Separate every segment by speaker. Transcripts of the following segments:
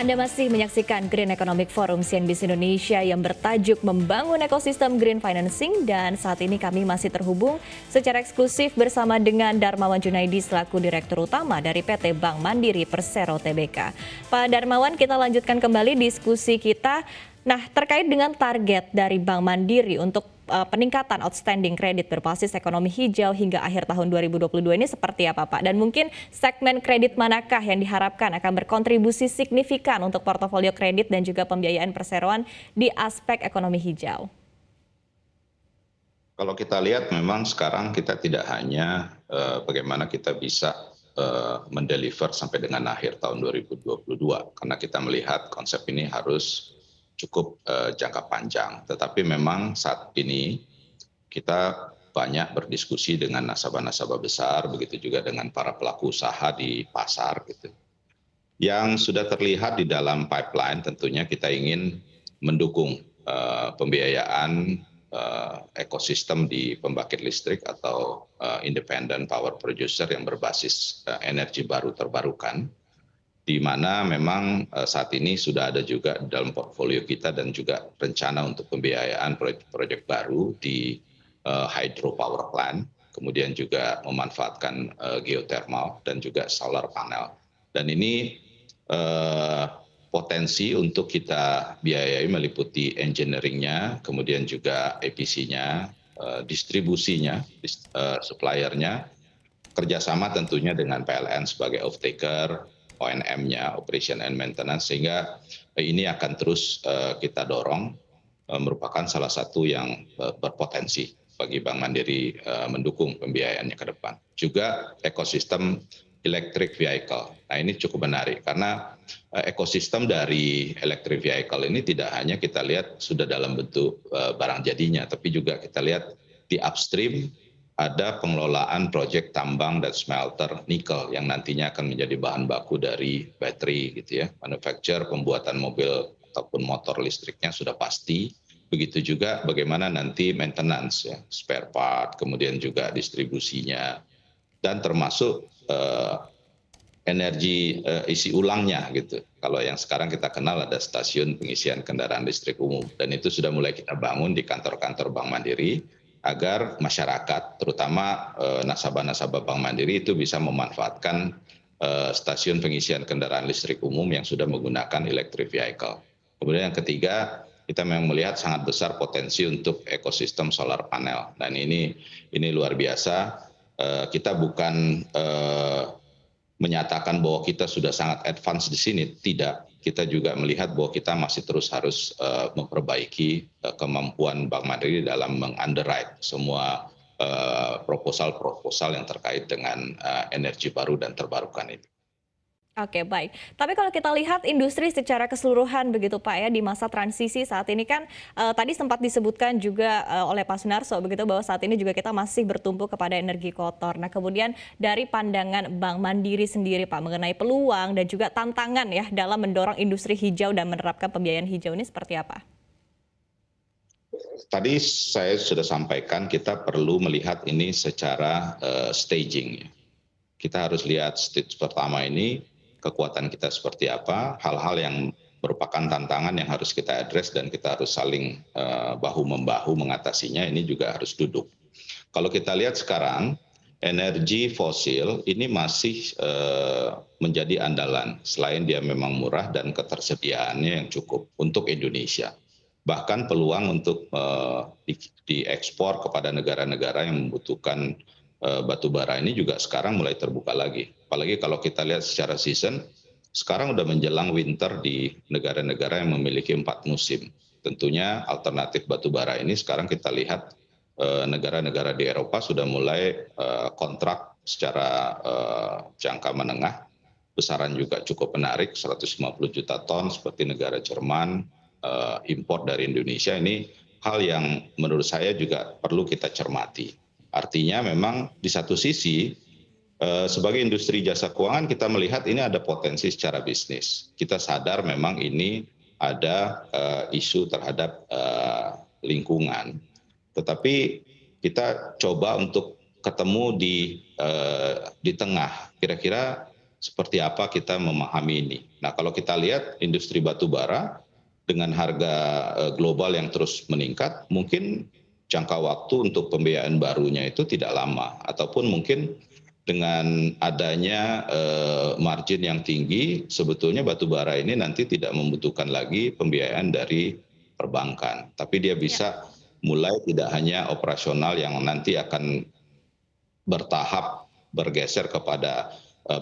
Speaker 1: Anda masih menyaksikan Green Economic Forum CNBC Indonesia yang bertajuk Membangun Ekosistem Green Financing, dan saat ini kami masih terhubung secara eksklusif bersama dengan Darmawan Junaidi selaku Direktur Utama dari PT Bank Mandiri Persero Tbk. Pak Darmawan, kita lanjutkan kembali diskusi kita. Nah, terkait dengan target dari Bank Mandiri untuk peningkatan outstanding kredit berbasis ekonomi hijau hingga akhir tahun 2022 ini seperti apa, Pak? Dan mungkin segmen kredit manakah yang diharapkan akan berkontribusi signifikan untuk portofolio kredit dan juga pembiayaan perseroan di aspek ekonomi hijau?
Speaker 2: Kalau kita lihat memang sekarang kita tidak hanya bagaimana kita bisa mendeliver sampai dengan akhir tahun 2022, karena kita melihat konsep ini harus cukup jangka panjang. Tetapi memang saat ini kita banyak berdiskusi dengan nasabah-nasabah besar, begitu juga dengan para pelaku usaha di pasar gitu. Yang sudah terlihat di dalam pipeline tentunya kita ingin mendukung pembiayaan ekosistem di pembangkit listrik atau independent power producer yang berbasis energi baru terbarukan, di mana memang saat ini sudah ada juga dalam portfolio kita dan juga rencana untuk pembiayaan proyek-proyek baru di hydropower plant, kemudian juga memanfaatkan geothermal dan juga solar panel. Dan ini potensi untuk kita biayai meliputi engineering-nya, kemudian juga EPC-nya, distribusinya, supplier-nya, kerjasama tentunya dengan PLN sebagai off-taker, ONM-nya, Operation and Maintenance, sehingga ini akan terus kita dorong, merupakan salah satu yang berpotensi bagi Bank Mandiri mendukung pembiayaannya ke depan. Juga ekosistem electric vehicle. Nah, ini cukup menarik karena ekosistem dari electric vehicle ini tidak hanya kita lihat sudah dalam bentuk barang jadinya, tapi juga kita lihat di upstream ada pengelolaan proyek tambang dan smelter nikel yang nantinya akan menjadi bahan baku dari baterai gitu ya. Manufacture, pembuatan mobil ataupun motor listriknya sudah pasti. Begitu juga bagaimana nanti maintenance ya, spare part, kemudian juga distribusinya, dan termasuk energi isi ulangnya gitu. Kalau yang sekarang kita kenal ada stasiun pengisian kendaraan listrik umum, dan itu sudah mulai kita bangun di kantor-kantor Bank Mandiri agar masyarakat, terutama nasabah-nasabah Bank Mandiri itu bisa memanfaatkan stasiun pengisian kendaraan listrik umum yang sudah menggunakan electric vehicle. Kemudian yang ketiga, kita memang melihat sangat besar potensi untuk ekosistem solar panel, dan ini luar biasa. Kita bukan menyatakan bahwa kita sudah sangat advance di sini, tidak. Kita juga melihat bahwa kita masih terus harus memperbaiki kemampuan Bank Mandiri dalam meng-underwrite semua proposal-proposal yang terkait dengan energi baru dan terbarukan ini.
Speaker 1: Oke, baik. Tapi kalau kita lihat industri secara keseluruhan begitu Pak ya, di masa transisi saat ini kan tadi sempat disebutkan juga oleh Pak Sunarso begitu, bahwa saat ini juga kita masih bertumpu kepada energi kotor. Nah, kemudian dari pandangan Bank Mandiri sendiri Pak mengenai peluang dan juga tantangan ya dalam mendorong industri hijau dan menerapkan pembiayaan hijau ini seperti apa?
Speaker 2: Tadi saya sudah sampaikan kita perlu melihat ini secara staging. Kita harus lihat stage pertama ini, kekuatan kita seperti apa, hal-hal yang merupakan tantangan yang harus kita address dan kita harus saling bahu-membahu mengatasinya, ini juga harus duduk. Kalau kita lihat sekarang, energi fosil ini masih menjadi andalan, selain dia memang murah dan ketersediaannya yang cukup untuk Indonesia. Bahkan peluang untuk diekspor kepada negara-negara yang membutuhkan batu bara ini juga sekarang mulai terbuka lagi. Apalagi kalau kita lihat secara season, sekarang udah menjelang winter di negara-negara yang memiliki 4 musim. Tentunya alternatif batu bara ini sekarang kita lihat negara-negara di Eropa sudah mulai kontrak secara jangka menengah. Besaran juga cukup menarik, 150 juta ton seperti negara Jerman, impor dari Indonesia. Ini hal yang menurut saya juga perlu kita cermati. Artinya memang di satu sisi sebagai industri jasa keuangan kita melihat ini ada potensi secara bisnis. Kita sadar memang ini ada isu terhadap lingkungan. Tetapi kita coba untuk ketemu di tengah. Kira-kira seperti apa kita memahami ini. Nah, kalau kita lihat industri batu bara dengan harga global yang terus meningkat, mungkin jangka waktu untuk pembiayaan barunya itu tidak lama, ataupun mungkin dengan adanya margin yang tinggi, sebetulnya batu bara ini nanti tidak membutuhkan lagi pembiayaan dari perbankan, tapi dia
Speaker 1: Ya.
Speaker 2: bisa mulai tidak hanya operasional yang nanti akan bertahap bergeser kepada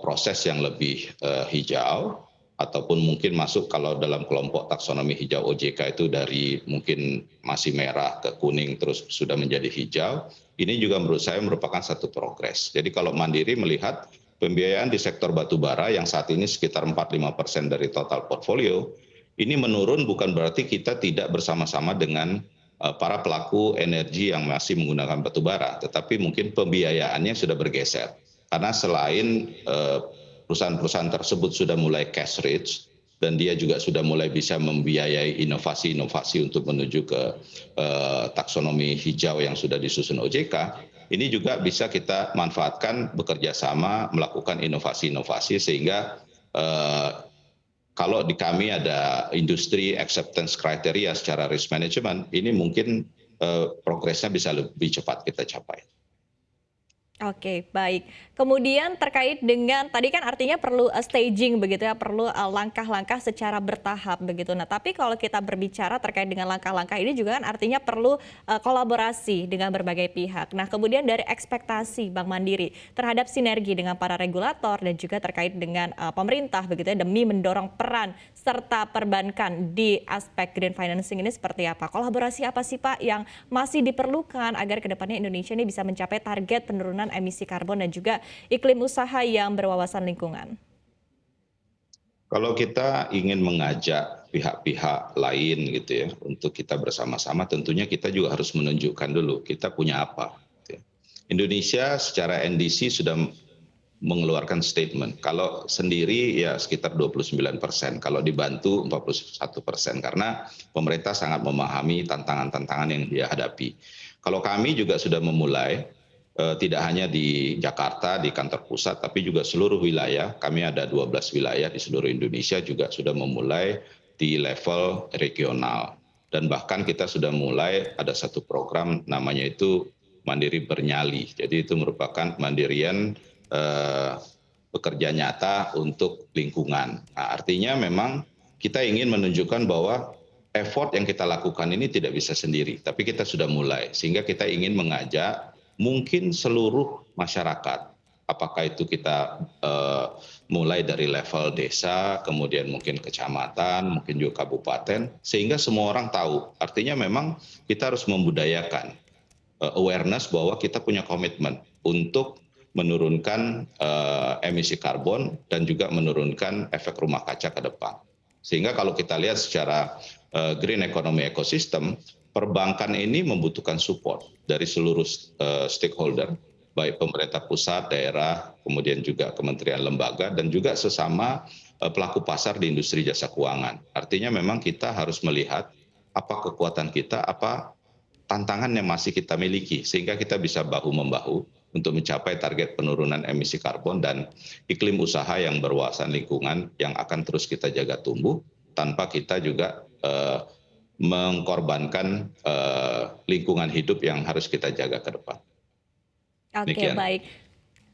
Speaker 2: proses yang lebih hijau, ataupun mungkin masuk kalau dalam kelompok taksonomi hijau OJK itu dari mungkin masih merah ke kuning terus sudah menjadi hijau. Ini juga menurut saya merupakan satu progres. Jadi kalau Mandiri melihat pembiayaan di sektor batu bara yang saat ini sekitar 45% dari total portfolio, ini menurun bukan berarti kita tidak bersama-sama dengan para pelaku energi yang masih menggunakan batu bara, tetapi mungkin pembiayaannya sudah bergeser. Karena selain perusahaan-perusahaan tersebut sudah mulai cash rich dan dia juga sudah mulai bisa membiayai inovasi-inovasi untuk menuju ke taksonomi hijau yang sudah disusun OJK, ini juga bisa kita manfaatkan bekerja sama melakukan inovasi-inovasi sehingga kalau di kami ada industri acceptance criteria secara risk management, ini mungkin progresnya bisa lebih cepat kita capai.
Speaker 1: Oke, baik. Kemudian terkait dengan tadi kan artinya perlu staging begitu ya, perlu langkah-langkah secara bertahap begitu. Nah, tapi kalau kita berbicara terkait dengan langkah-langkah ini juga kan artinya perlu kolaborasi dengan berbagai pihak. Nah, kemudian dari ekspektasi Bank Mandiri terhadap sinergi dengan para regulator dan juga terkait dengan pemerintah begitu ya demi mendorong peran serta perbankan di aspek green financing ini seperti apa? Kolaborasi apa sih Pak yang masih diperlukan agar kedepannya Indonesia ini bisa mencapai target penurunan emisi karbon dan juga iklim usaha yang berwawasan lingkungan?
Speaker 2: Kalau kita ingin mengajak pihak-pihak lain gitu ya untuk kita bersama-sama, tentunya kita juga harus menunjukkan dulu kita punya apa. Gitu ya. Indonesia secara NDC sudah mengeluarkan statement. Kalau sendiri ya sekitar 29%, kalau dibantu 41%, karena pemerintah sangat memahami tantangan-tantangan yang dia hadapi. Kalau kami juga sudah memulai, tidak hanya di Jakarta, di kantor pusat, tapi juga seluruh wilayah. Kami ada 12 wilayah di seluruh Indonesia juga sudah memulai di level regional. Dan bahkan kita sudah mulai ada satu program namanya itu Mandiri Bernyali. Jadi itu merupakan mandirian bekerja nyata untuk lingkungan. Nah, artinya memang kita ingin menunjukkan bahwa effort yang kita lakukan ini tidak bisa sendiri, tapi kita sudah mulai. Sehingga kita ingin mengajak mungkin seluruh masyarakat, apakah itu kita mulai dari level desa, kemudian mungkin kecamatan, mungkin juga kabupaten, sehingga semua orang tahu. Artinya memang kita harus membudayakan awareness bahwa kita punya komitmen untuk menurunkan emisi karbon dan juga menurunkan efek rumah kaca ke depan. Sehingga kalau kita lihat secara green economy ecosystem, perbankan ini membutuhkan support dari seluruh stakeholder, baik pemerintah pusat, daerah, kemudian juga kementerian lembaga, dan juga sesama pelaku pasar di industri jasa keuangan. Artinya memang kita harus melihat apa kekuatan kita, apa tantangan yang masih kita miliki, sehingga kita bisa bahu-membahu untuk mencapai target penurunan emisi karbon dan iklim usaha yang berwawasan lingkungan yang akan terus kita jaga tumbuh, tanpa kita juga mengorbankan lingkungan hidup yang harus kita jaga ke depan.
Speaker 1: Oke, baik.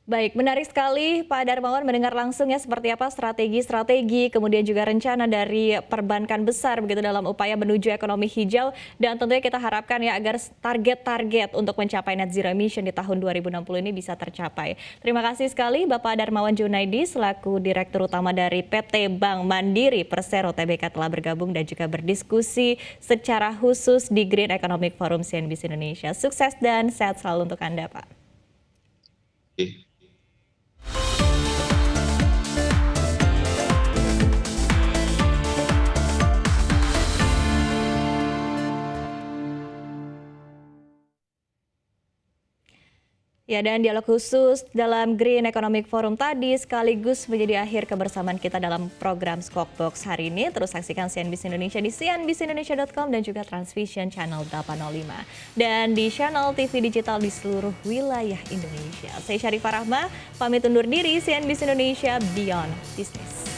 Speaker 1: Baik, menarik sekali Pak Darmawan mendengar langsung ya seperti apa strategi-strategi, kemudian juga rencana dari perbankan besar begitu dalam upaya menuju ekonomi hijau, dan tentunya kita harapkan ya agar target-target untuk mencapai net zero emission di tahun 2060 ini bisa tercapai. Terima kasih sekali Bapak Darmawan Junaidi selaku Direktur Utama dari PT Bank Mandiri Persero Tbk telah bergabung dan juga berdiskusi secara khusus di Green Economic Forum CNBC Indonesia. Sukses dan sehat selalu untuk Anda Pak. Ya, dan dialog khusus dalam Green Economic Forum tadi sekaligus menjadi akhir kebersamaan kita dalam program Squawk Box hari ini. Terus saksikan CNBC Indonesia di cnbcindonesia.com dan juga Transvision Channel 805. Dan di channel TV digital di seluruh wilayah Indonesia. Saya Syarifah Rahma, pamit undur diri. CNBC Indonesia Beyond Business.